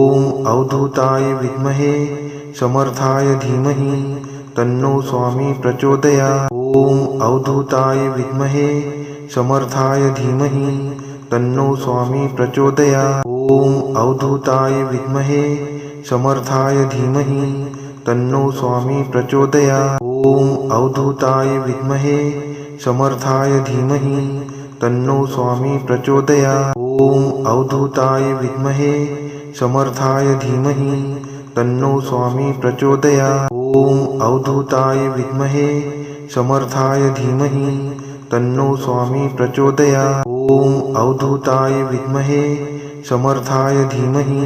ॐ अवधूताय विद्महे समर्थाय धीमहि तन्नो स्वामी प्रचोदयात्। ॐ अवधूताय विद्महे समर्थाय धीमहि तन्नो स्वामी प्रचोदयात्। ॐ अवधूताय विद्महे समर्थाय धीमहि तन्नो स्वामी प्रचोदयात्। ॐ अवधूताय विद्महे समर्थाय धीमहि तन्नो स्वामी प्रचोदयात्। ॐ अवधूताय विद्महे समर्थाय धीमहि तन्नो स्वामी प्रचोदयात्। ॐ अवधूताय विद्महे समर्थाय धीमहि तन्नो स्वामी प्रचोदयात्। ॐ अवधूताय विद्महे समर्थाय धीमहि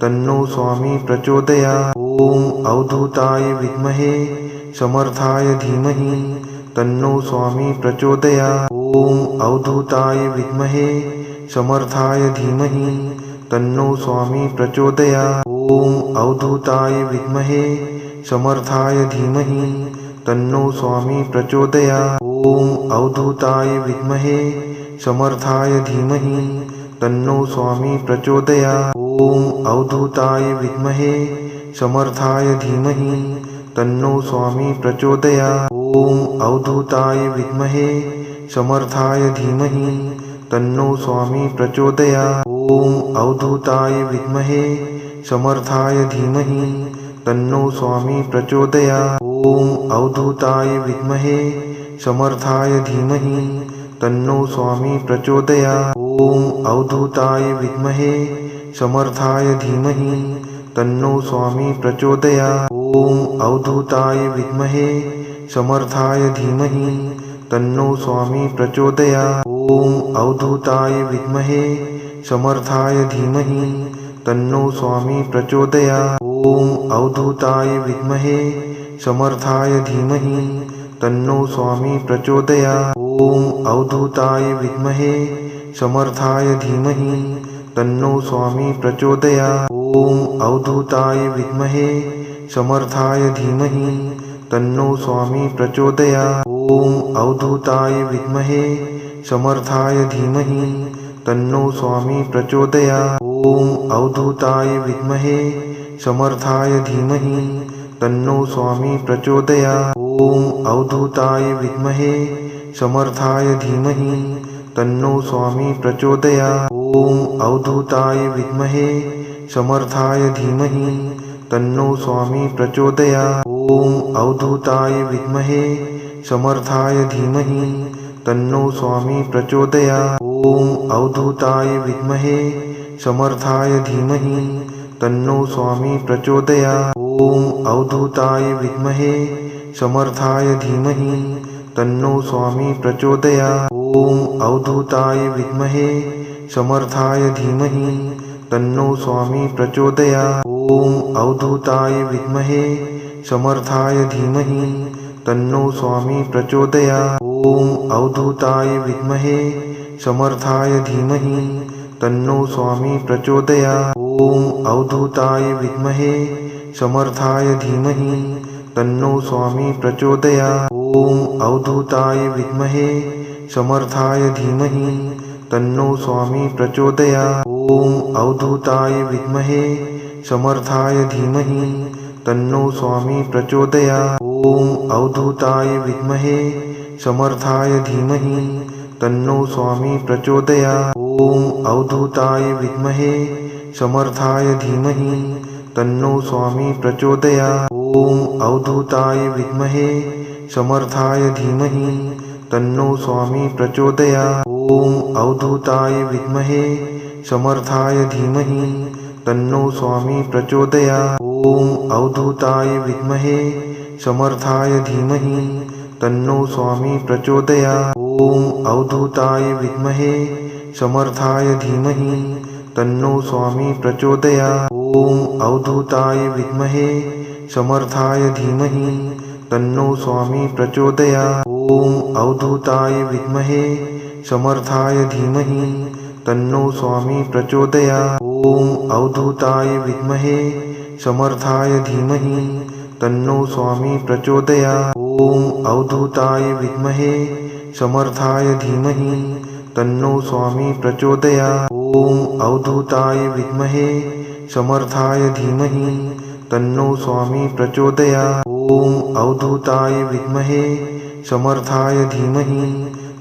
तन्नो स्वामी प्रचोदयात्। ॐ अवधूताय विद्महे समर्थाय धीमहि तन्नो स्वामी प्रचोदयात्। ॐ अवधूताय विद्महे समर्थाय धीमहि तन्नो स्वामी प्रचोदयात्। ॐ अवधूताय विद्महे समर्थाय धीमहि तन्नो स्वामी प्रचोदयात्। ॐ अवधूताय विद्महे समर्थाय धीमहि तन्नो स्वामी प्रचोदयात्। ॐ अवधूताय विद्महे समर्थाय धीमहि तन्नो स्वामी प्रचोदयात्। ॐ अवधूताय विद्महे समर्थाय धीमहि तन्नो स्वामी प्रचोदयात्। ॐ अवधूताय विद्महे समर्थाय धीमहि तन्नो स्वामी प्रचोदयात्। ॐ अवधूताय विद्महे समर्थाय धीमहि तन्नो स्वामी प्रचोदयात्। ॐ अवधूताय विद्महे समर्थाय धीमहि तन्नो स्वामी प्रचोदयात्। ॐ अवधूताय विद्महे समर्थाय धीमहि तन्नो स्वामी प्रचोदयात्। ॐ अवधूताय विद्महे समर्थाय धीमहि तन्नो स्वामी प्रचोदयात्। ॐ अवधूताय विद्महे समर्थाय धीमहि तन्नो स्वामी प्रचोदयात्। ॐ अवधूताय विद्महे समर्थाय धीमहि तन्नो स्वामी प्रचोदयात्। ॐ अवधूताय विद्महे समर्थाय धीमहि तन्नो स्वामी प्रचोदयात्। ॐ अवधूताय विद्महे समर्थाय धीमहि तन्नो स्वामी प्रचोदयात्। ॐ अवधूताय विद्महे समर्थाय धीमहि तन्नो स्वामी प्रचोदयात्। ॐ अवधूताय विद्महे समर्थाय धीमहि तन्नो स्वामी प्रचोदयात्। ॐ अवधूताय विद्महे समर्थाय धीमहि तन्नो स्वामी प्रचोदयात्। ॐ अवधूताय विद्महे समर्थाय धीमहि तन्नो स्वामी प्रचोदयात्। ॐ अवधूताय विद्महे समर्थाय धीमहि तन्नो स्वामी प्रचोदयात्। ॐ अवधूताय विद्महे समर्थाय धीमहि तन्नो स्वामी प्रचोदयात्। ॐ अवधूताय विद्महे समर्थाय धीमहि तन्नो स्वामी प्रचोदयात्। ॐ अवधूताय विद्महे समर्थाय धीमहि तन्नो स्वामी प्रचोदयात्। ॐ अवधूताय विद्महे समर्थाय धीमहि तन्नो स्वामी प्रचोदयात्। ॐ अवधूताय विद्महे समर्थाय धीमहि तन्नो स्वामी प्रचोदयात्। ॐ अवधूताय विद्महे समर्थाय धीमहि तन्नो स्वामी प्रचोदयात्। ॐ अवधूताय विद्महे समर्थाय धीमहि तन्नो स्वामी प्रचोदयात्। ॐ अवधूताय विद्महे समर्थाय धीमहि तन्नो स्वामी प्रचोदयात्। ॐ अवधूताय विद्महे समर्थाय धीमहि तन्नो स्वामी प्रचोदयात्। ॐ अवधूताय विद्महे समर्थाय धीमहि तन्नो स्वामी प्रचोदयात्। ॐ अवधूताय विद्महे समर्थाय धीमहि तन्नो स्वामी प्रचोदयात्। ॐ अवधूताय विद्महे समर्थाय धीमहि तन्नो स्वामी प्रचोदयात्। ॐ अवधूताय विद्महे समर्थाय धीमहि तन्नो स्वामी प्रचोदयात्। ॐ अवधूताय विद्महे समर्थाय धीमहि तन्नो स्वामी प्रचोदयात्। ॐ अवधूताय विद्महे समर्थाय धीमहि तन्नो स्वामी प्रचोदयात्। ॐ अवधूताय विद्महे समर्थाय धीमहि तन्नो स्वामी प्रचोदयात्। ॐ अवधूताय विद्महे समर्थाय धीमहि तन्नो स्वामी प्रचोदयात्। ॐ अवधूताय विद्महे समर्थाय धीमहि तन्नो स्वामी प्रचोदयात्। ॐ अवधूताय विद्महे समर्थाय धीमहि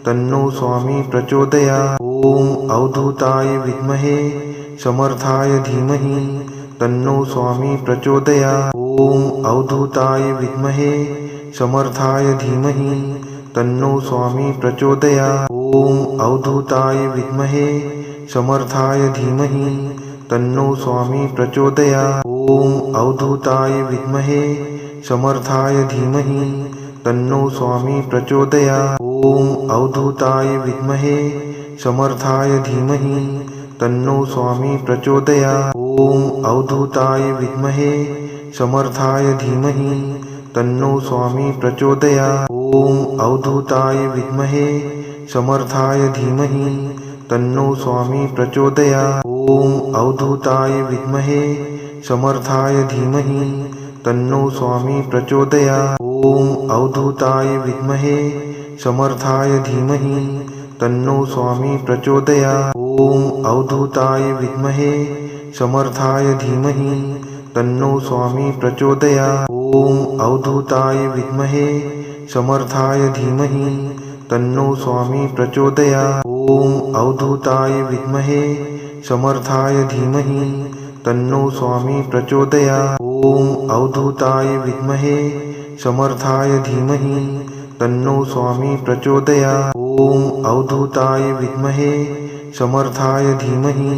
तन्नो स्वामी प्रचोदयात्। ॐ अवधूताय विद्महे समर्थाय धीमहि तन्नो स्वामी प्रचोदयात्। ॐ अवधूताय विद्महे समर्थाय धीमहि तन्नो स्वामी प्रचोदयात्। ॐ अवधूताय विद्महे समर्थाय धीमहि तन्नो स्वामी प्रचोदयात्। ॐ अवधूताय विद्महे समर्थाय धीमहि तन्नो स्वामी प्रचोदयात्। ॐ अवधूताय विद्महे समर्थाय धीमहि तन्नो स्वामी प्रचोदयात्। ॐ अवधूताय विद्महे समर्थाय धीमहि तन्नो स्वामी प्रचोदयात्। ॐ अवधूताय विद्महे समर्थाय धीमहि तन्नो स्वामी प्रचोदयात्। ॐ अवधूताय विद्महे समर्थाय धीमहि तन्नो स्वामी प्रचोदयात्। ॐ अवधूताय विद्महे समर्थाय धीमहि तन्नो स्वामी प्रचोदयात्। ॐ अवधूताय विद्महे समर्थाय धीमहि तन्नो स्वामी प्रचोदयात्। ॐ अवधूताय विद्महे समर्थाय धीमहि तन्नो स्वामी प्रचोदयात्। ॐ अवधूताय विद्महे समर्थाय धीमहि तन्नो स्वामी प्रचोदयात्। ॐ अवधूताय विद्महे समर्थाय धीमहि तन्नो स्वामी प्रचोदयात्। ॐ अवधूताय विद्महे समर्थाय धीमहि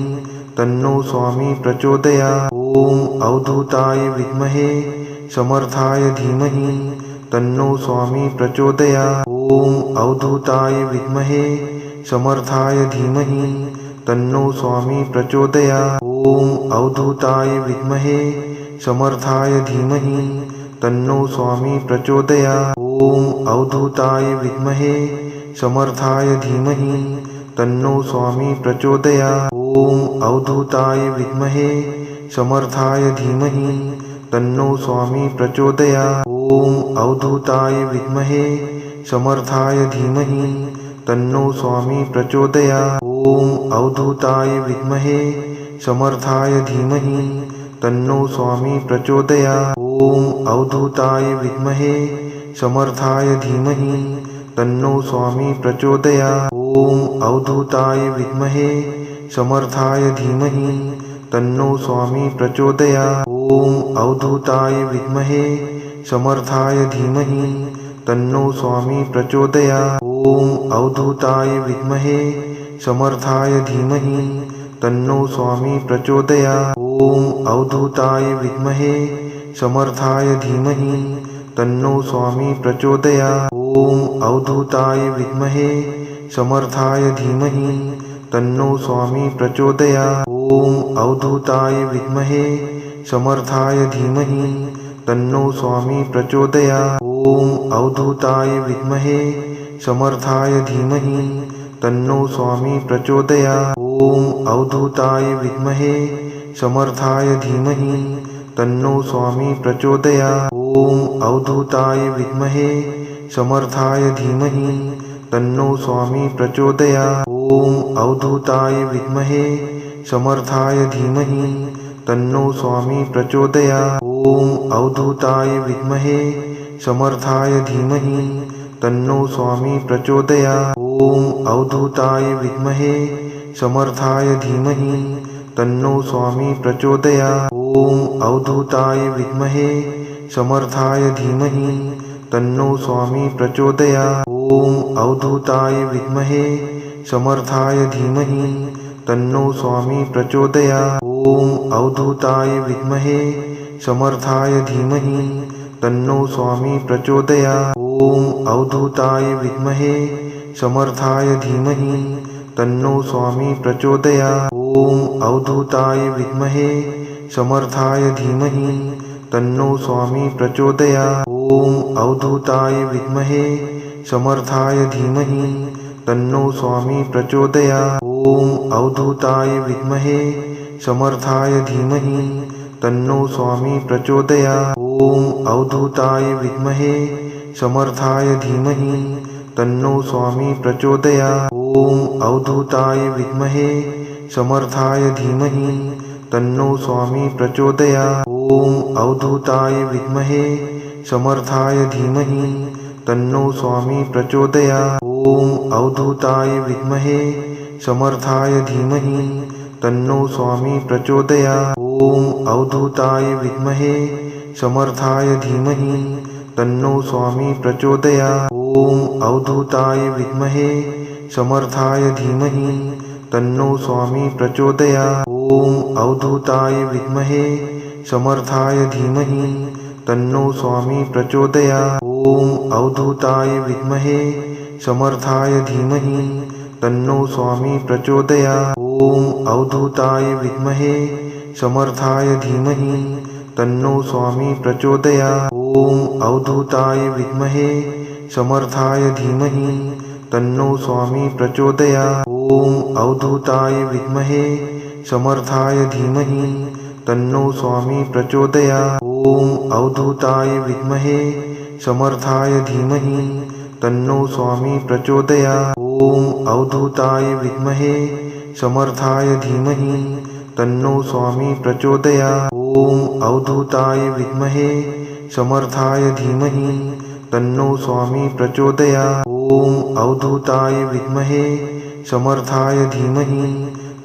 तन्नो स्वामी प्रचोदयात्। ॐ अवधूताय विद्महे समर्थाय धीमहि तन्नो स्वामी प्रचोदयात्। ॐ अवधूताय विद्महे समर्थाय धीमहि तन्नो स्वामी प्रचोदयात्। ॐ अवधूताय विद्महे समर्थाय धीमहि तन्नो स्वामी प्रचोदयात्। ॐ अवधूताय विद्महे समर्थाय धीमहि तन्नो स्वामी प्रचोदयात्। ॐ अवधूताय विद्महे समर्थाय धीमहि तन्नो स्वामी प्रचोदयात्। ॐ अवधूताय विद्महे समर्थाय धीमहि तन्नो स्वामी प्रचोदयात्। ॐ अवधूताय विद्महे समर्थाय धीमहि तन्नो स्वामी प्रचोदयात्। ॐ अवधूताय विद्महे समर्थाय धीमहि तन्नो स्वामी प्रचोदयात्। ॐ अवधूताय विद्महे समर्थाय धीमहि तन्नो स्वामी प्रचोदयात्। ॐ अवधूताय विद्महे समर्थाय धीमहि तन्नो स्वामी प्रचोदयात्। ॐ अवधूताय विद्महे समर्थाय धीमहि तन्नो स्वामी प्रचोदयात्। ॐ अवधूताय विद्महे समर्थाय धीमहि तन्नो स्वामी प्रचोदयात्। ॐ अवधूताय विद्महे समर्थाय धीमहि तन्नो स्वामी प्रचोदयात्। ॐ अवधूताय विद्महे समर्थाय धीमहि तन्नो स्वामी प्रचोदयात्। ॐ अवधूताय विद्महे समर्थाय धीमहि तन्नो स्वामी प्रचोदयात्। ॐ अवधूताय विद्महे समर्थाय धीमहि तन्नो स्वामी प्रचोदयात्। ॐ अवधूताय विद्महे समर्थाय धीमहि तन्नो स्वामी प्रचोदयात्। ॐ अवधूताय विद्महे समर्थाय धीमहि तन्नो स्वामी प्रचोदयात्। ॐ अवधूताय विद्महे समर्थाय धीमहि तन्नो स्वामी प्रचोदयात्। ॐ अवधूताय विद्महे समर्थाय धीमहि तन्नो स्वामी प्रचोदयात्। ॐ अवधूताय विद्महे समर्थाय धीमहि तन्नो स्वामी प्रचोदयात्। ॐ अवधूताय विद्महे समर्थाय धीमहि तन्नो स्वामी प्रचोदयात्। ॐ अवधूताय विद्महे समर्थाय धीमहि तन्नो स्वामी प्रचोदयात्। ॐ अवधूताय विद्महे समर्थाय धीमहि तन्नो स्वामी प्रचोदयात्। ॐ अवधूताय विद्महे समर्थाय धीमहि तन्नो स्वामी प्रचोदयात्। ॐ अवधूताय विद्महे समर्थाय धीमहि तन्नो स्वामी प्रचोदयात्। ॐ अवधूताय विद्महे समर्थाय धीमहि तन्नो स्वामी प्रचोदयात्। ॐ अवधूताय विद्महे समर्थाय धीमहि तन्नो स्वामी प्रचोदयात्। ॐ अवधूताय विद्महे समर्थाय धीमहि तन्नो स्वामी प्रचोदयात्। ॐ अवधूताय विद्महे समर्थाय धीमहि तन्नो स्वामी प्रचोदयात्। ॐ अवधूताय विद्महे समर्थाय धीमहि तन्नो स्वामी प्रचोदयात्। ॐ अवधूताय विद्महे समर्थाय धीमहि तन्नो स्वामी प्रचोदयात्। ॐ अवधूताय विद्महे समर्थाय धीमहि तन्नो स्वामी प्रचोदयात्। ॐ अवधूताय विद्महे समर्थाय धीमहि तन्नो स्वामी प्रचोदयात्। ॐ अवधूताय विद्महे समर्थाय धीमहि तन्नो स्वामी प्रचोदयात्। ॐ अवधूताय विद्महे समर्थाय धीमहि तन्नो स्वामी प्रचोदयात्। ॐ अवधूताय विद्महे समर्थाय धीमहि तन्नो स्वामी प्रचोदयात्। ॐ अवधूताय विद्महे समर्थाय धीमहि तन्नो स्वामी प्रचोदयात्। ॐ अवधूताय विद्महे समर्थाय धीमहि तन्नो स्वामी प्रचोदयात्। ॐ अवधूताय विद्महे समर्थाय धीमहि तन्नो स्वामी प्रचोदयात्। ॐ अवधूताय विद्महे समर्थाय धीमहि तन्नो स्वामी प्रचोदयात्। ॐ अवधूताय विद्महे समर्थाय धीमहि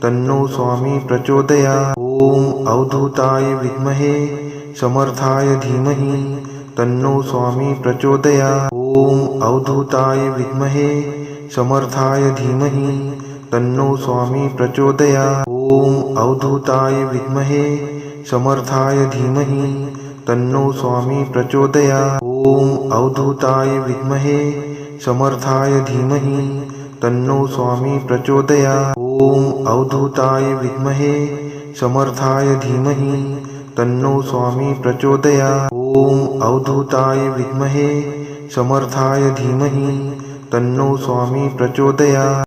तन्नो स्वामी प्रचोदयात्। ॐ अवधूताय विद्महे समर्थाय धीमहि तन्नो स्वामी प्रचोदयात्। ॐ अवधूताय विद्महे समर्थाय धीमहि तन्नो स्वामी प्रचोदयात्। ॐ अवधूताय विद्महे समर्थाय धीमहि तन्नो स्वामी प्रचोदयात्। ॐ अवधूताय विद्महे समर्थाय धीमहि तन्नो स्वामी प्रचोदयात्। ॐ अवधूताय विद्महे समर्थाय धीमहि तन्नो स्वामी प्रचोदयात्। ॐ अवधूताय विद्महे समर्थाय धीमहि तन्नो स्वामी प्रचोदयात्।